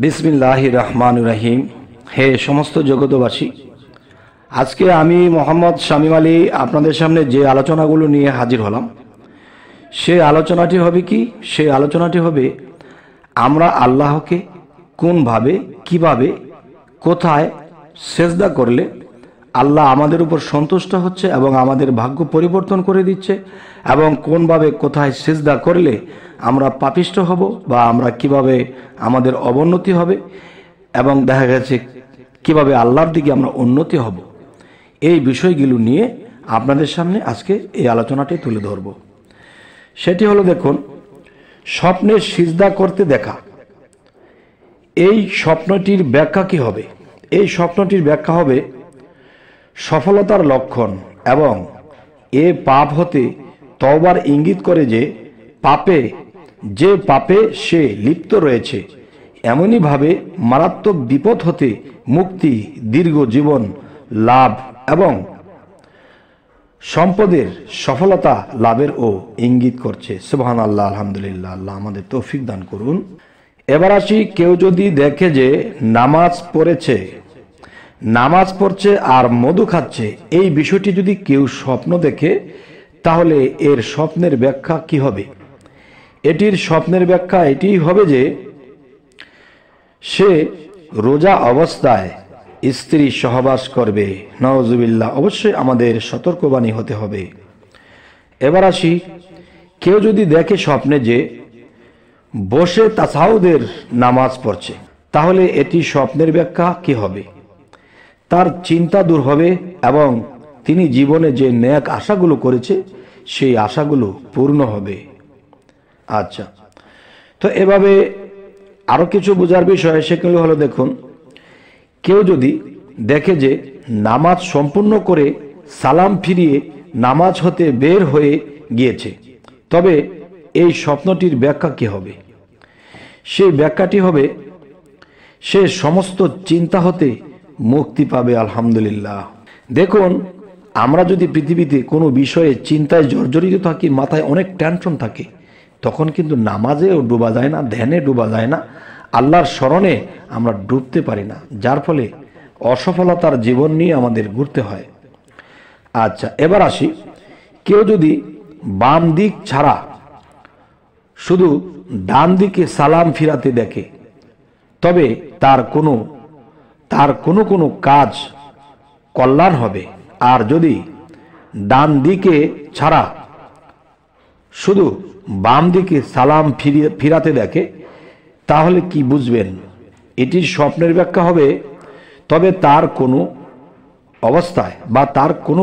বিসমিল্লাহির রহমানির রহিম। হে সমস্ত জগতবাসী, আজকে আমি মোহাম্মদ শামীম আলী আপনাদের সামনে যে আলোচনাগুলো নিয়ে হাজির হলাম, সেই আলোচনাটি হবে কি? সেই আলোচনাটি হবে আমরা আল্লাহকে কোনভাবে, কিভাবে, কোথায় সেজদা করলে আল্লাহ আমাদের উপর সন্তুষ্ট হচ্ছে এবং আমাদের ভাগ্য পরিবর্তন করে দিচ্ছে, এবং কোনভাবে কোথায় সেজদা করলে আমরা পাপিষ্ট হব বা আমরা কিভাবে আমাদের অবনতি হবে, এবং দেখা গেছে কিভাবে আল্লাহর দিকে আমরা উন্নতি হব। এই বিষয়গুলো নিয়ে আপনাদের সামনে আজকে এই আলোচনাটি তুলে ধরব। সেটি হলো, দেখুন, স্বপ্নে সিজদা করতে দেখা। এই স্বপ্নটির ব্যাখ্যা কি হবে? এই স্বপ্নটির ব্যাখ্যা হবে সফলতার লক্ষণ এবং এ পাপ হতে তওবার ইঙ্গিত করে যে পাপে সে লিপ্ত রয়েছে, এমনইভাবে মারাত্মক বিপদ হতে মুক্তি, দীর্ঘ জীবন লাভ এবং সম্পদের সফলতা লাভের ও ইঙ্গিত করছে। সুবহানাল্লাহ, আলহামদুলিল্লাহ। আল্লাহ আমাদের তৌফিক দান করুন। এবার আসি, কেউ যদি দেখে যে নামাজ পড়ছে আর মধু খাচ্ছে, এই বিষয়টি যদি কেউ স্বপ্ন দেখে, তাহলে এর স্বপ্নের ব্যাখ্যা কি হবে? এটির স্বপ্নের ব্যাখ্যা এটি হবে যে সে রোজা অবস্থায় স্ত্রী সহবাস করবে। নাউজুবিল্লাহ। অবশ্যই আমাদের সতর্কবাণী হতে হবে। এবার আসি, কেউ যদি দেখে স্বপ্নে যে বসে তাসাহুদের নামাজ পড়ছে, তাহলে এটি স্বপ্নের ব্যাখ্যা কি হবে? তার চিন্তা দূর হবে এবং তিনি জীবনে যে নেক আশাগুলো করেছে সেই আশাগুলো পূর্ণ হবে। আচ্ছা, তো এভাবে আরো কিছু বোঝার বিষয় সেগুলো হলো, দেখুন, কেউ যদি দেখে যে নামাজ সম্পূর্ণ করে সালাম ফিরিয়ে নামাজ হতে বের হয়ে গিয়েছে, তবে এই স্বপ্নটির ব্যাখ্যা কি হবে? সেই ব্যাখ্যাটি হবে সে সমস্ত চিন্তা হতে মুক্তি পাবে। আলহামদুলিল্লাহ। দেখুন, আমরা যদি পৃথিবীতে কোনো বিষয়ে চিন্তায় জর্জরিত থাকি, মাথায় অনেক টেনশন থাকে, তখন কিন্তু নামাজেও ডুবা যায় না, ধ্যানে ডুবা যায় না, আল্লাহর স্মরণে আমরা ডুবতে পারি না, যার ফলে অসফলতার জীবন নিয়ে আমাদের ঘুরতে হয়। আচ্ছা, এবার আসি, কেউ যদি বাম দিক ছাড়া শুধু ডান দিকে সালাম ফিরাতে দেখে, তবে তার কোনো কাজ কল্যাণ হবে। আর যদি ডান দিকে ছাড়া শুধু বাম দিকে সালাম ফিরাতে দেখে, তাহলে কি বুঝবেন? এটির স্বপ্নের ব্যাখ্যা হবে, তবে তার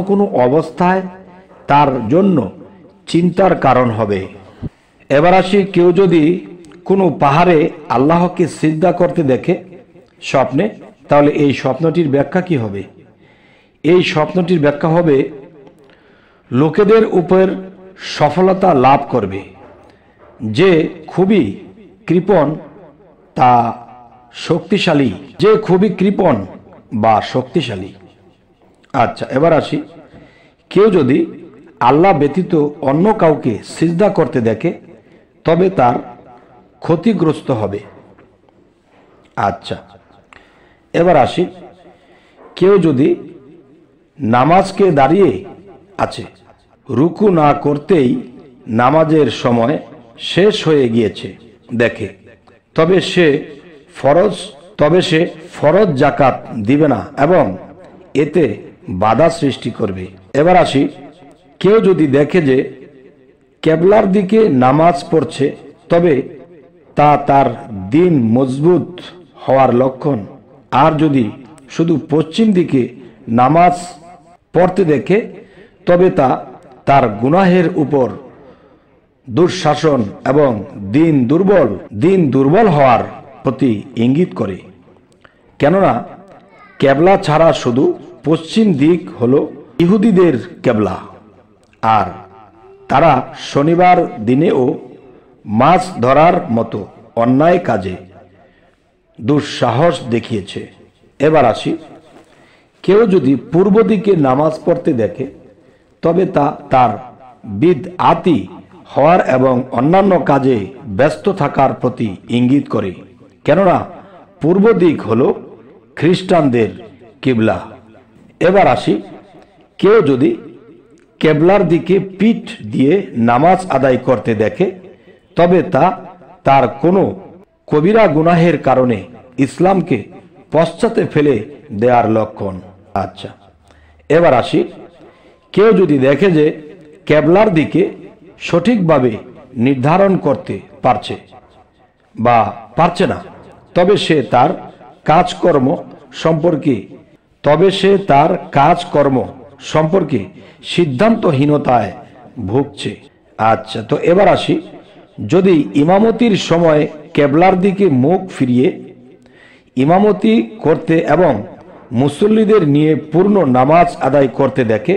কোনো অবস্থায় তার জন্য চিন্তার কারণ হবে। এবার আসি, কেউ যদি কোনো পাহাড়ে আল্লাহকে সিজদা করতে দেখে স্বপ্নে, তাহলে এই স্বপ্নটির ব্যাখ্যা কি হবে? এই স্বপ্নটির ব্যাখ্যা হবে লোকেদের উপর সফলতা লাভ করবে, যে খুবই কৃপণ বা শক্তিশালী। আচ্ছা, এবার আসি, কেউ যদি আল্লাহ ব্যতীত অন্য কাউকে সিজদা করতে দেখে, তবে তার ক্ষতিগ্রস্ত হবে। আচ্ছা, এবার আসি, কেউ যদি নামাজকে দাঁড়িয়ে আছে, রুকু না করতেই নামাজের সময় শেষ হয়ে গিয়েছে দেখে, তবে সে ফরজ জাকাত দিবে না এবং এতে বাধা সৃষ্টি করবে। এবার আসি, কেউ যদি দেখে যে কেবলার দিকে নামাজ পড়ছে, তবে তা তার দিন মজবুত হওয়ার লক্ষণ। আর যদি শুধু পশ্চিম দিকে নামাজ পড়তে দেখে, তবে তা তার গুনাহের উপর দুঃশাসন এবং দিন দুর্বল হওয়ার প্রতি ইঙ্গিত করে। কেননা কেবলা ছাড়া শুধু পশ্চিম দিক হলো ইহুদিদের কেবলা, আর তারা শনিবার দিনেও মাছ ধরার মতো অন্যায় কাজে দুঃসাহস দেখিয়েছে। এবার আসি, কেউ যদি পূর্ব দিকে নামাজ পড়তে দেখে, তবে তা তার বিদআতি হওয়ার এবং অন্যান্য কাজে ব্যস্ত থাকার প্রতি ইঙ্গিত করে। কেননা পূর্ব দিক হলো খ্রিস্টানদের কিবলা। এবার আসি, কেউ যদি কেবলার দিকে পিঠ দিয়ে নামাজ আদায় করতে দেখে তবে তা তার কোনো কবিরা গুনাহের কারণে ইসলামকে পশ্চাতে ফেলে দেওয়ার লক্ষণ। আচ্ছা, এবার আসি, কেউ যদি দেখে যে কেবলার দিকে সঠিকভাবে নির্ধারণ করতে পারছে বা পারছে না, তবে সে তার কাজকর্ম সম্পর্কে সিদ্ধান্তহীনতায় ভুগছে। আচ্ছা, তো এবার আসি, যদি ইমামতির সময় কেবলার দিকে মুখ ফিরিয়ে ইমামতি করতে এবং মুসল্লিদের নিয়ে পূর্ণ নামাজ আদায় করতে দেখে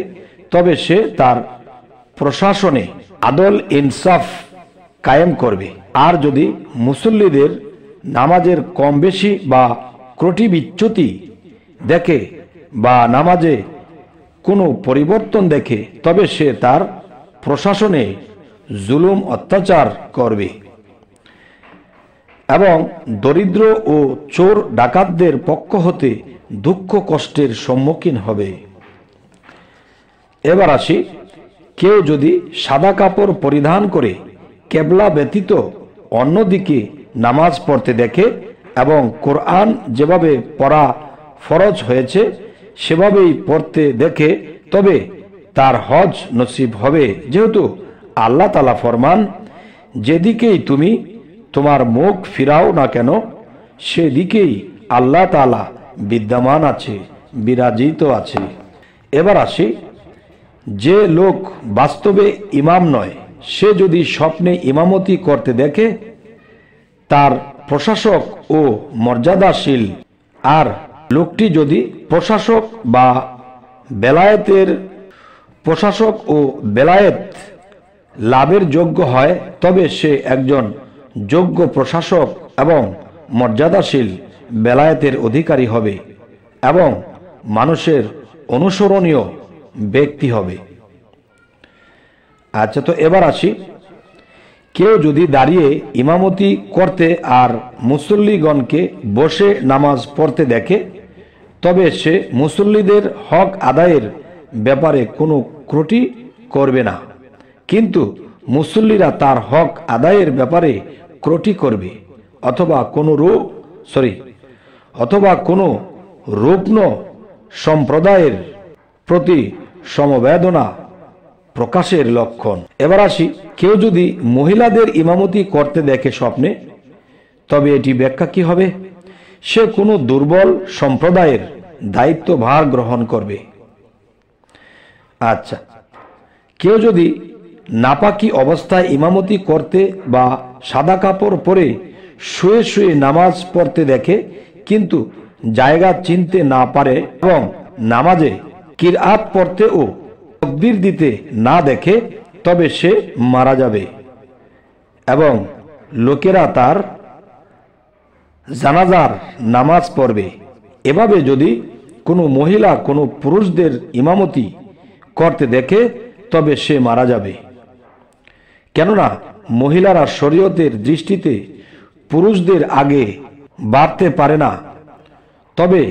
তবে সে তার প্রশাসনে আদল ইনসাফ কায়েম করবে। আর যদি মুসল্লিদের নামাজের কম বেশি বা ত্রুটি বিচ্যুতি দেখে বা নামাজে কোনো পরিবর্তন দেখে তবে সে তার প্রশাসনে জুলুম অত্যাচার করবে এবং দরিদ্র ও চোর ডাকাতদের পক্ষ হতে দুঃখ কষ্টের সম্মুখীন হবে। এবার আসি, কেউ যদি সাদা কাপড় পরিধান করে কেবলা ব্যতীত অন্যদিকে নামাজ পড়তে দেখে এবং কোরআন যেভাবে পড়া ফরজ হয়েছে সেভাবেই পড়তে দেখে তবে তার হজ নসিব হবে, যেহেতু আল্লাহ তাআলা ফরমান, যেদিকেই তুমি তোমার মুখ ফিরাও না কেন সেদিকেই আল্লাহ তাআলা বিদ্যমান আছে, বিরাজিত আছে। এবার আসি, যে লোক বাস্তবে ইমাম নয় সে যদি স্বপ্নে ইমামতি করতে দেখে তার প্রশাসক ও মর্যাদাশীল, আর লোকটি যদি প্রশাসক ও বেলায়েত লাভের যোগ্য হয় তবে সে একজন যোগ্য প্রশাসক এবং মর্যাদাশীল বেলায়েতের অধিকারী হবে এবং মানুষের অনুসরণীয় ব্যক্তি হবে। আচ্ছা, তো এবার আসি, কেউ যদি দাঁড়িয়ে ইমামতি করতে আর মুসল্লিগণকে বসে নামাজ পড়তে দেখে তবে সে মুসল্লিদের হক আদায়ের ব্যাপারে কোনো ত্রুটি করবে না, কিন্তু মুসল্লিরা তার হক আদায়ের ব্যাপারে ত্রুটি করবে অথবা কোনো রুগ্ন সম্প্রদায়ের প্রতি সমবেদনা প্রকাশের লক্ষণ। এবার আসি, কেউ যদি মহিলাদের ইমামতি করতে দেখে স্বপ্নে তবে এটি ব্যাখ্যা কি হবে? সে কোনো দুর্বল সম্প্রদায়ের দায়িত্বভার গ্রহণ করবে। আচ্ছা, কেউ যদি নাপাকি অবস্থায় ইমামতি করতে বা সাদা কাপড় পরে শুয়ে শুয়ে নামাজ পড়তে দেখে কিন্তু জায়গা চিনতে না পারে এবং নামাজে কিরআত পড়তে ও তাকবীর দিতে না দেখে তবে সে মারা যাবে এবং লোকেরা তার জানাজার নামাজ পড়বে। এভাবে যদি কোনো মহিলা কোনো পুরুষদের ইমামতি করতে দেখে তবে সে মারা যাবে, কেননা মহিলারা শরীয়তের দৃষ্টিতে পুরুষদের আগে বাড়তে পারে না। তবে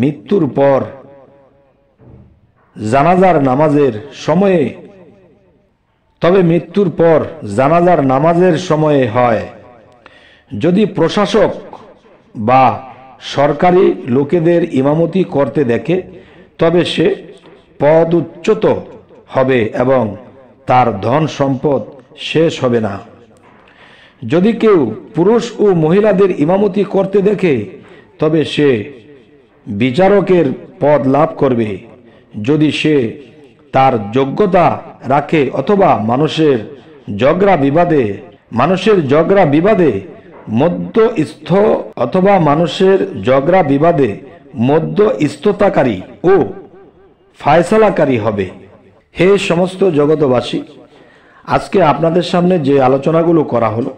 মৃত্যুর পর জানাজার নামাজের সময়ে হয়। যদি প্রশাসক বা সরকারি লোকেদের ইমামতি করতে দেখে তবে সে পদচ্যুত হবে এবং তার ধন সম্পদ শেষ হবে না। যদি কেউ পুরুষ ও মহিলাদের ইমামতি করতে দেখে তবে সে বিচারকের পদ লাভ করবে যদি সে তার যোগ্যতা রাখে অথবা মানুষের ঝগড়া বিবাদে মধ্যস্থতাকারী ও ফায়সালাকারী হবে। হে সমস্ত জগতবাসী, আজকে আপনাদের সামনে যে আলোচনাগুলো করা হলো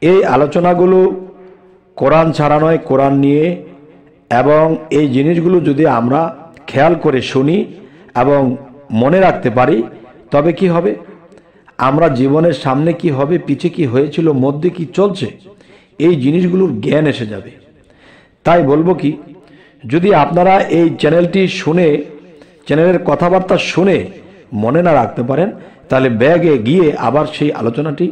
এই আলোচনাগুলো কোরআন ছাড়া নয়, কোরআন নিয়ে, এবং এই জিনিসগুলো যদি আমরা খেয়াল করে শুনি এবং মনে রাখতে পারি তবে কি হবে, আমরা জীবনের সামনে কি হবে, পিছে কি হয়েছিল, মধ্যে কি চলছে, এই জিনিসগুলোর জ্ঞান এসে যাবে। তাই বলবো কি, যদি আপনারা এই চ্যানেলটি শুনে, চ্যানেলের কথাবার্তা শুনে মনে না রাখতে পারেন, তাহলে ব্যাগে গিয়ে আবার সেই আলোচনাটি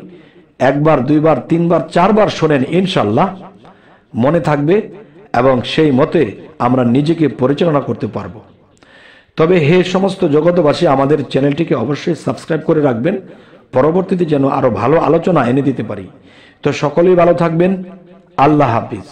একবার, দুইবার, তিনবার, চারবার শোনেন, ইনশাল্লাহ মনে থাকবে এবং সেই মতে আমরা নিজেকে পরিচালনা করতে পারবো। তবে হে সমস্ত জগতবাসী, আমাদের চ্যানেলটিকে অবশ্যই সাবস্ক্রাইব করে রাখবেন, পরবর্তীতে যেন আরো ভালো আলোচনা এনে দিতে পারি। তো সকলেই ভালো থাকবেন। আল্লাহ হাফিজ।